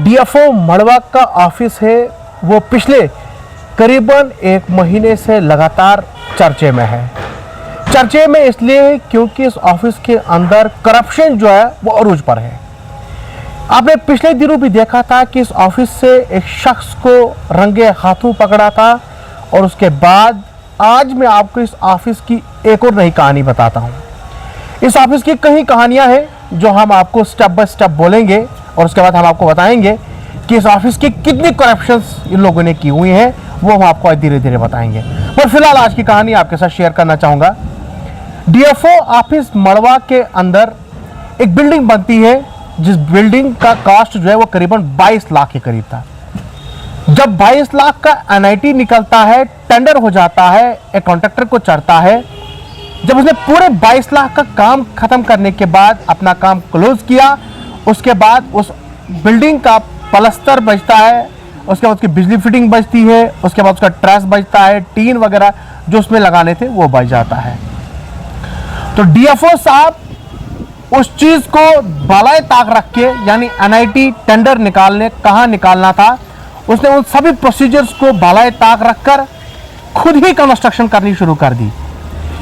DFO मड़वा का office है वो पिछले करीबन 1 महीने से लगातार चर्चे में है। चर्चे में इसलिए क्योंकि इस ऑफिस के अंदर करप्शन जो है वो अरूज पर है। आपने पिछले दिनों भी देखा था कि इस ऑफिस से एक शख्स को रंगे हाथों पकड़ा था और उसके बाद आज मैं आपको इस ऑफिस की एक और नई कहानी बताता हूँ। इस ऑफिस की कई कहानियाँ हैं जो हम आपको स्टेप बाय स्टेप बोलेंगे और उसके बाद हम आपको बताएंगे कि इस ऑफिस की कितनी करप्शंस इन लोगों ने की हुई हैं, वो हम आपको धीरे धीरे बताएंगे। पर फिलहाल आज की कहानी आपके साथ शेयर करना चाहूँगा। डीएफओ ऑफिस मड़वा के अंदर एक बिल्डिंग बनती है जिस बिल्डिंग का कॉस्ट जो है वो करीबन 22 लाख के करीब था। जब 22 लाख का एनआईटी निकलता है, टेंडर हो जाता है, एक कॉन्ट्रैक्टर को चढ़ता है। जब उसने पूरे 22 लाख का काम खत्म करने के बाद अपना काम क्लोज किया, उसके बाद उस बिल्डिंग का प्लास्टर बचता है, उसके बाद उसकी बिजली फिटिंग बचती है, उसके बाद उसका ट्रस बचता है, टीन वगैरह जो उसमें लगाने थे वो बच जाता है। तो डीएफओ साहब उस चीज को बालाए ताक रख के, यानी एनआईटी टेंडर निकालने कहाँ निकालना था, उसने उन सभी प्रोसीजर्स को बालाए ताक रखकर खुद ही कंस्ट्रक्शन करनी शुरू कर दी।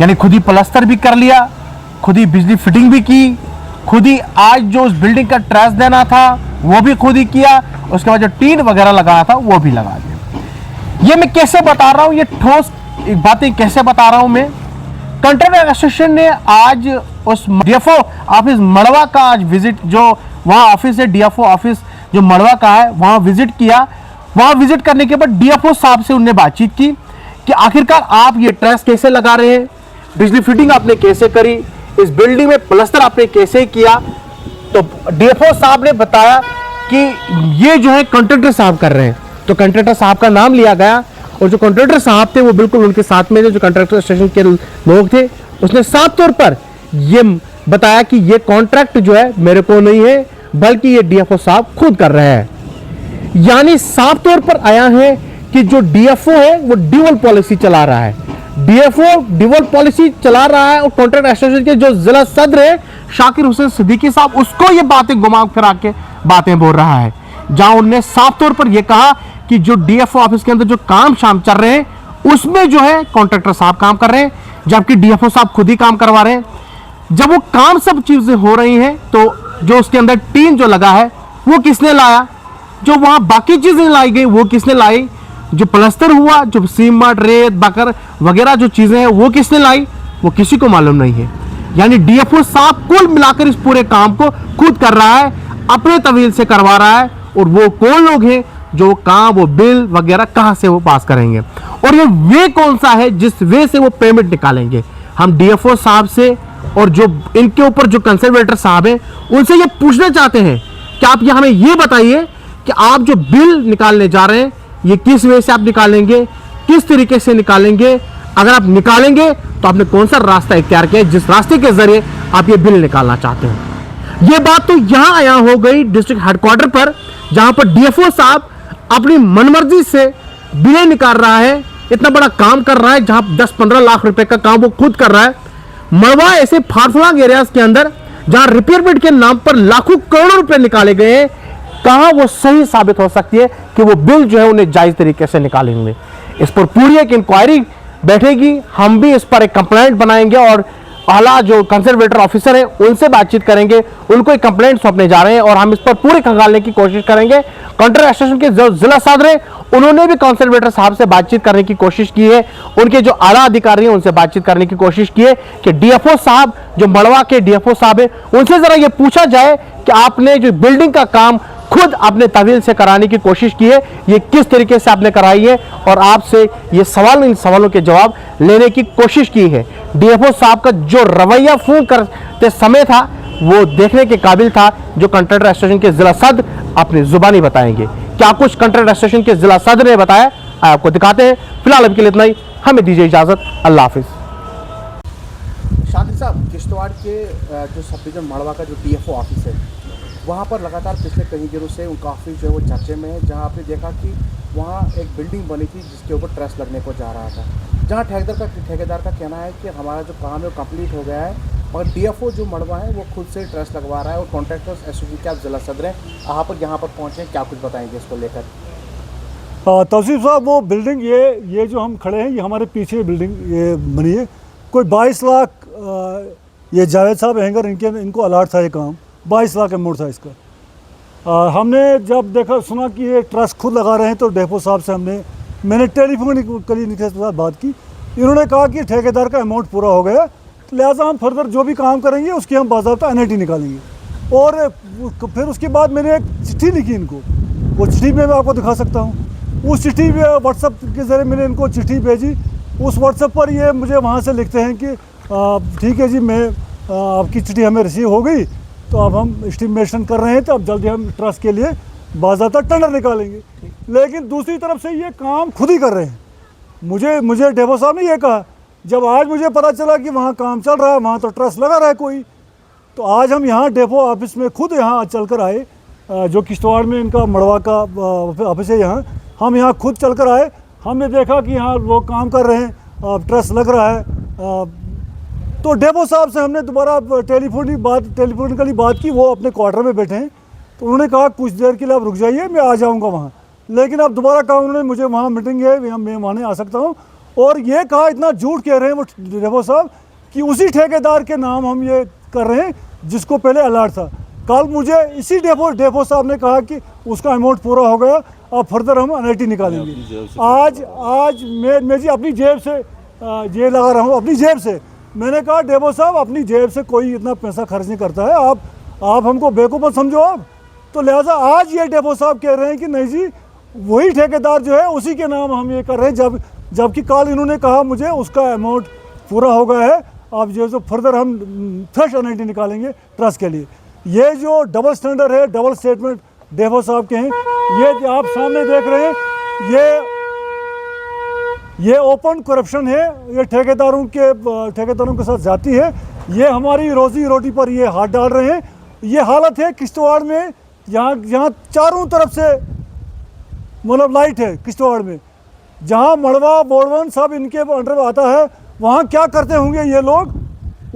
यानी खुद ही प्लास्टर भी कर लिया, खुद ही बिजली फिटिंग भी की, खुद ही आज जो उस बिल्डिंग का ट्रस देना था वो भी खुद ही किया, उसके बाद जो टीन वगैरह लगाना था वो भी लगा दिया। ये मैं कैसे बता रहा हूँ, ये ठोस बातें कैसे बता रहा हूँ मैं। कंट्रैक्टर एसोसिएशन ने आज उस डीएफओ ऑफिस मड़वा का आज विजिट, जो वहाँ ऑफिस है डीएफओ ऑफिस जो मड़वा का है, वहाँ विजिट किया। वहाँ विजिट करने के बाद डीएफओ साहब से उनने बातचीत की कि आखिरकार आप ये ट्रस कैसे लगा रहे हैं, बिजली फिटिंग आपने कैसे करी, इस बिल्डिंग में प्लास्टर आपने कैसे किया। तो डीएफओ साहब ने बताया कि ये जो है कॉन्ट्रैक्टर साहब कर रहे हैं। तो कॉन्ट्रैक्टर साहब का नाम लिया गया और जो कॉन्ट्रैक्टर साहब थे वो बिल्कुल उनके साथ में थे, जो कॉन्ट्रैक्टर स्टेशन के लोग थे। उसने साफ तौर पर ये बताया कि ये कॉन्ट्रैक्ट जो है मेरे को नहीं है, बल्कि ये डीएफओ साहब खुद कर रहे हैं। यानी साफ तौर पर आया है कि जो डीएफओ है वो ड्यूअल पॉलिसी चला रहा है। डीएफओ ड्यूअल पॉलिसी चला रहा है और कॉन्ट्रैक्ट एसोसिएशन के जो जिला सदर है शाकिर हुसैन सिद्दीकी साहब, उसको ये बातें घुमा फिरा के बातें बोल रहा है, जहां उन्होंने साफ तौर पर यह कहा कि जो डीएफओ ऑफिस के अंदर जो काम शाम चल रहे हैं उसमें जो है कॉन्ट्रैक्टर साहब काम कर रहे हैं, जबकि डीएफओ साहब खुद ही काम करवा रहे हैं। जब वो काम सब चीजें हो रही हैं तो जो उसके अंदर टीन जो लगा है वो किसने लाया, जो वहां बाकी चीजें लाई गई वो किसने लाई, जो प्लास्टर हुआ, जो सीमेंट रेत बकर वगैरह जो चीजें हैं वो किसने लाई, वो किसी को मालूम नहीं है। यानी डीएफओ साहब कुल मिलाकर इस पूरे काम को खुद कर रहा है, अपने तवील से करवा रहा है। और वो कौन लोग हैं जो काम, वो बिल वगैरह कहां से वो पास करेंगे, और ये वे कौन सा है जिस वे से वो पेमेंट निकालेंगे। हम डीएफओ साहब से और जो इनके ऊपर जो कंजर्वेटर साहब हैं उनसे ये पूछना चाहते हैं कि आप ये हमें ये बताइए कि आप जो बिल निकालने जा रहे हैं ये किस वे से आप निकालेंगे, किस तरीके से निकालेंगे। अगर आप निकालेंगे तो आपने कौन सा रास्ता इख्तियार किया है जिस रास्ते के जरिए आप ये बिल निकालना चाहते हैं। ये बात तो यहां आया हो गई डिस्ट्रिक्ट हेडक्वार्टर पर, जहां पर डीएफओ साहब अपनी मनमर्जी से बिलें निकाल रहा है, इतना बड़ा काम कर रहा है, जहां 10-15 लाख रुपए का काम वो खुद कर रहा है। मड़वा ऐसे फारफलांग एरियाज के अंदर जहां रिपेयर बिड के नाम पर लाखों करोड़ों रुपए निकाले गए हैं, कहां वो सही साबित हो सकती है कि वो बिल जो है उन्हें जायज तरीके से निकालेंगे। इस पर पूरी एक इंक्वायरी बैठेगी, हम भी इस पर एक कंप्लेंट बनाएंगे और आला जो कंजर्वेटर ऑफिसर है उनसे बातचीत करेंगे, उनको एक कंप्लेंट सौंपने जा रहे हैं और हम इस पर पूरी खंगालने की कोशिश करेंगे। कॉन्ट्रैक्ट एसोसिएशन के जो जिला सदर है उन्होंने भी कंजर्वेटर साहब से बातचीत करने की कोशिश की है, उनके जो आला अधिकारी हैं उनसे बातचीत करने की कोशिश की है कि डीएफओ साहब जो मड़वा के डीएफओ साहब है उनसे जरा ये पूछा जाए कि आपने जो बिल्डिंग का काम खुद अपने तवील से कराने की कोशिश की है, ये किस तरीके से आपने कराई है, और आपसे ये सवाल, इन सवालों के जवाब लेने की कोशिश की है। डीएफओ साहब का जो रवैया फोन करते समय था वो देखने के काबिल था, जो कॉन्ट्रैक्टर एसोसिएशन के जिला सदर अपनी जुबानी बताएंगे। क्या कुछ कॉन्ट्रैक्टर एसोसिएशन के जिला सदर ने बताया आपको दिखाते हैं। फिलहाल अभी के लिए इतना ही, हमें दीजिए इजाजत, अल्लाह हाफिज। शाकिर साहब, किश्तवाड़ के जो सब डिवीजन मड़वा का जो डीएफओ ऑफिस है वहाँ पर लगातार पिछले कई दिनों से उनका ऑफिस जो है वो चर्चे में है, जहाँ आपने देखा कि वहाँ एक बिल्डिंग बनी थी जिसके ऊपर ट्रस लगने को जा रहा था, जहाँ ठेकेदार का कहना है कि हमारा जो काम है वो कंप्लीट हो गया है, मगर डीएफओ जो मड़वा है वो खुद से ट्रस्ट लगवा रहा है और कॉन्ट्रैक्टर्स एसोसिएशन के आप जिला सदर हैं, आप यहाँ पर पहुँचे, क्या कुछ बताएंगे इसको लेकर? तौसीफ साहब, वो बिल्डिंग ये जो हम खड़े हैं, ये हमारे पीछे बिल्डिंग ये बनी है। कोई 22 लाख ये जावेद साहब हैंगर इनको अलॉट था ये काम, 22 लाख अमाउंट था इसका। हमने जब देखा सुना कि ये ट्रस्ट खुद लगा रहे हैं तो डेपो साहब से मैंने टेलीफोनिकली इनके साथ बात की। इन्होंने कहा कि ठेकेदार का अमाउंट पूरा हो गया, तो लिहाजा हम फर्दर जो भी काम करेंगे उसकी हम बाज़ाब्ता एनआईटी निकालेंगे। और फिर उसके बाद मैंने एक चिट्ठी लिखी इनको, वो चिट्ठी में मैं आपको दिखा सकता हूँ। उस चिट्ठी व्हाट्सएप के ज़रिए मैंने इनको चिट्ठी भेजी। उस व्हाट्सएप पर ये मुझे वहाँ से लिखते हैं कि ठीक है जी, मैं आपकी चिट्ठी हमें रिसीव हो गई, तो अब हम एस्टिमेशन कर रहे हैं, तो अब जल्दी हम ट्रस्ट के लिए बाज़ाब्ता टेंडर निकालेंगे। लेकिन दूसरी तरफ से ये काम खुद ही कर रहे हैं। मुझे डेपो साहब ने ये कहा, जब आज मुझे पता चला कि वहाँ काम चल रहा है, वहाँ तो ट्रस्ट लगा रहा है कोई, तो आज हम यहाँ डेपो ऑफिस में खुद यहाँ चल कर आए, जो किश्तवाड़ में इनका मड़वा का ऑफिस है, हम यहाँ खुद चल कर आए। हमने देखा कि यहाँ लोग काम कर रहे हैं, ट्रस्ट लग रहा है। तो डेपो साहब से हमने दोबारा टेलीफोनिकली बात की। वो अपने क्वार्टर में बैठे हैं, तो उन्होंने कहा कुछ देर के लिए आप रुक जाइए, मैं आ जाऊँगा वहाँ। लेकिन अब दोबारा कहा उन्होंने, मुझे वहाँ मीटिंग है, मैं वहाँ आ सकता हूँ। और ये कहा, इतना झूठ कह रहे हैं वो डेपो साहब कि उसी ठेकेदार के नाम हम ये कर रहे हैं जिसको पहले अलर्ट था। कल मुझे इसी डेपो साहब ने कहा कि उसका अमाउंट पूरा हो गया, अब फर्दर हम एनआईटी निकालेंगे। आज मैं जी अपनी जेब से ये लगा रहा हूँ, अपनी जेब से। मैंने कहा डेपो साहब, अपनी जेब से कोई इतना पैसा खर्च नहीं करता है, आप हमको बेवकूफ़ मत समझो आप। तो लिहाजा आज ये डेपो साहब कह रहे हैं कि नहीं जी, वही ठेकेदार जो है उसी के नाम हम ये कर रहे हैं, जबकि कल इन्होंने कहा मुझे उसका अमाउंट पूरा हो गया है। अब जो फर्दर हम फ्रेश एनआईटी निकालेंगे ट्रस्ट के लिए। ये जो डबल स्टैंडर्ड है, डबल स्टेटमेंट डेपो साहब के हैं, ये आप सामने देख रहे हैं, ये ओपन करप्शन है, ये ठेकेदारों के साथ जाती है। ये हमारी रोजी रोटी पर ये हाथ डाल रहे हैं। ये हालत है किश्तवाड़ में, यहाँ चारों तरफ से मतलब लाइट है किश्तवाड़ में। जहाँ मड़वा बोड़वन सब इनके अंडर आता है, वहाँ क्या करते होंगे ये लोग,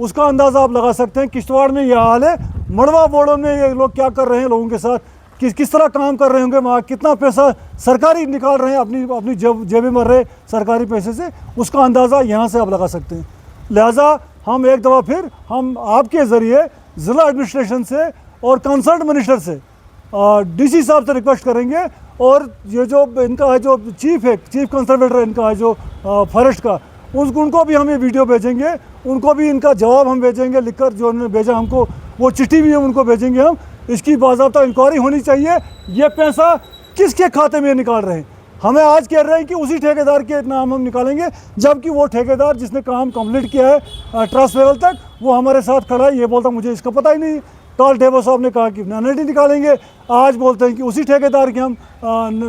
उसका अंदाज़ा आप लगा सकते हैं। किश्तवाड़ में ये हाल है, मड़वा बोड़वन में ये लोग क्या कर रहे हैं लोगों के साथ, किस तरह काम कर रहे होंगे, वहाँ कितना पैसा सरकारी निकाल रहे हैं, अपनी जेबें मर रहे सरकारी पैसे से, उसका अंदाज़ा यहाँ से आप लगा सकते हैं। लिहाजा हम एक दफ़ा फिर हम आपके ज़रिए ज़िला एडमिनिस्ट्रेशन से और कंसर्न मिनिस्टर से डीसी साहब से रिक्वेस्ट करेंगे, और ये जो इनका है जो चीफ कंजर्वेटर है इनका है जो फॉरेस्ट का, उनको भी हम ये वीडियो भेजेंगे, उनको भी इनका जवाब हम भेजेंगे लिखकर, जो उन्होंने भेजा हमको वो चिट्ठी भी है उनको भेजेंगे हम। इसकी बाज़ाब्ता इंक्वायरी होनी चाहिए, ये पैसा किसके खाते में निकाल रहे हैं। हमें आज कह रहे हैं कि उसी ठेकेदार के नाम हम निकालेंगे, जबकि वो ठेकेदार जिसने काम कंप्लीट किया है ट्रस्ट लेवल तक, वो हमारे साथ खड़ा है, ये बोलता मुझे इसका पता ही नहीं। कल डेपो साहब ने कहा कि एनआईटी निकालेंगे, आज बोलते हैं कि उसी ठेकेदार के हम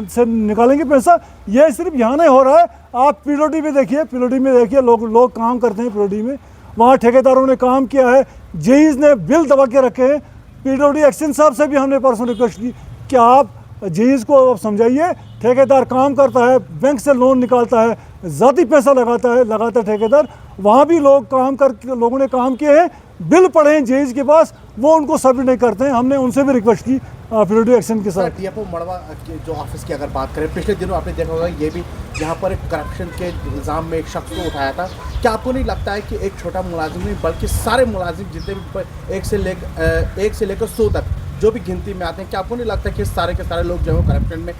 से निकालेंगे पैसा। ये सिर्फ यहाँ नहीं हो रहा है, आप पीलोडी में देखिए, लोग काम करते हैं पीलोडी में, वहाँ ठेकेदारों ने काम किया है, जेईज ने बिल दबा के रखे हैं। पीडब्ल्यूडी एक्शन साहब से भी हमने परसों रिक्वेस्ट की कि आप जेईज को आप समझाइए, ठेकेदार काम करता है, बैंक से लोन निकालता है, ज़ाती पैसा लगाता है ठेकेदार, वहाँ भी लोगों ने काम किए हैं, बिल पड़े हैं जेईज के पास, वो उनको सबमिट नहीं करते हैं। हमने उनसे भी रिक्वेस्ट की पीडब्ल्यूडी एक्शन के साथ। डीएफओ मड़वा के जो ऑफिस की अगर बात करें, पिछले दिनों आपने देखा होगा, ये भी यहाँ पर एक करप्शन के इल्ज़ाम में एक शख्स को उठाया था। क्या आपको नहीं लगता है कि एक छोटा मुलाजिम नहीं बल्कि सारे मुलाजिम जितने भी एक से लेकर 100 तक जो भी गिनती में आते हैं, क्या आपको नहीं लगता कि सारे के सारे लोग जो है करप्शन में,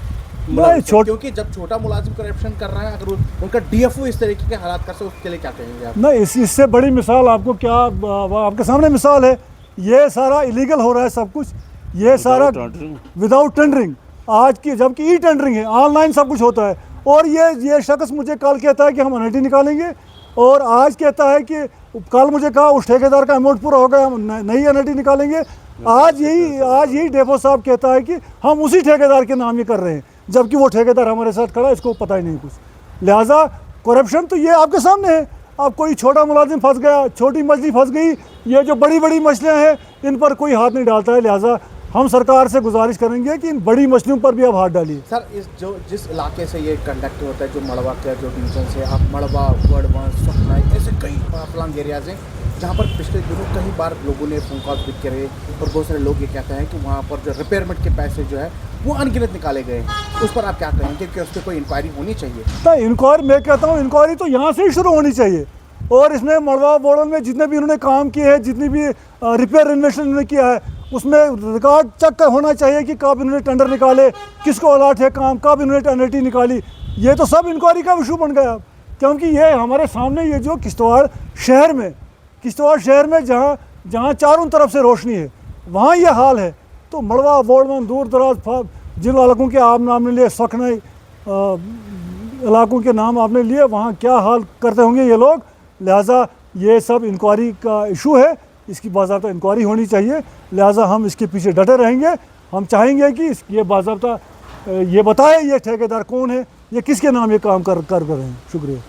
क्योंकि जब छोटा मुलाजिम करप्शन कर रहा है, अगर उनका डीएफओ इस तरीके के हालात कर सकते, उसके लिए क्या कहेंगे आप? नहीं, इससे बड़ी मिसाल आपको क्या, आपके सामने मिसाल है, ये सारा इलीगल हो रहा है सब कुछ, ये सारा विदाउट टेंडरिंग, आज की जबकि ई टेंडरिंग है, ऑनलाइन सब कुछ होता है। और ये शख्स मुझे कल कहता है कि हम एनआईटी निकालेंगे, और आज कहता है कि कल मुझे कहा उस ठेकेदार का अमाउंट पूरा हो गया, हम नई एनआईटी निकालेंगे। आज यही डेपो साहब कहता है कि हम उसी ठेकेदार के नाम ही कर रहे हैं, जबकि वो ठेकेदार हमारे साथ खड़ा है, इसको पता ही नहीं कुछ। लिहाजा करप्शन तो ये आपके सामने है। अब कोई छोटा मुलाजिम फंस गया, छोटी मछली फंस गई, ये जो बड़ी बड़ी मछलियाँ हैं इन पर कोई हाथ नहीं डालता है। लिहाजा हम सरकार से गुजारिश करेंगे कि इन बड़ी मछलियों पर भी आप हाथ डालिए। सर, जिस इलाके से ये कंडक्ट होता है, जो मड़वा का जो डिवीजन से, आप मड़वा, वड़वन, सुखनाई, ऐसे कई फ्लंग एरियाज हैं जहाँ पर पिछले दिनों कई बार लोगों ने फ़ोन कॉल भी करे और बहुत सारे लोग ये कहते हैं कि वहाँ पर जो रिपेयरमेंट के पैसे जो है वो अनगिनत निकाले गए हैं। उस पर आप क्या कहेंगे कि उस पर कोई इंक्वायरी होनी चाहिए? तो इंक्वायरी, मैं कहता हूँ इंक्वायरी तो यहाँ से ही शुरू होनी चाहिए। और इसमें मड़वा बोड़न में जितने भी इन्होंने काम किए हैं, जितनी भी रिपेयर इन्वेस्टमेंट इन्होंने किया है, उसमें रिकॉर्ड चेक होना चाहिए कि कब इन्होंने टेंडर निकाले, किसको अलॉट है काम, कब इन्होंने पेनल्टी निकाली। ये तो सब इंक्वायरी का इशू बन गया, क्योंकि ये हमारे सामने ये जो किश्तवाड़ शहर में जहाँ चारों तरफ से रोशनी है, वहाँ ये हाल है। तो मड़वा बोड़वन दूर दराज जिन इलाकों के आप नाम ने लिए, सखने इलाकों के नाम आपने लिए, वहाँ क्या हाल करते होंगे ये लोग। लिहाजा ये सब इंक्वायरी का इशू है, इसकी बाज़ाब्ता इंक्वायरी होनी चाहिए। लिहाजा हम इसके पीछे डटे रहेंगे। हम चाहेंगे कि ये बाज़ाब्ता ये बताए ये ठेकेदार कौन है, ये किसके नाम ये काम कर रहे हैं। शुक्रिया।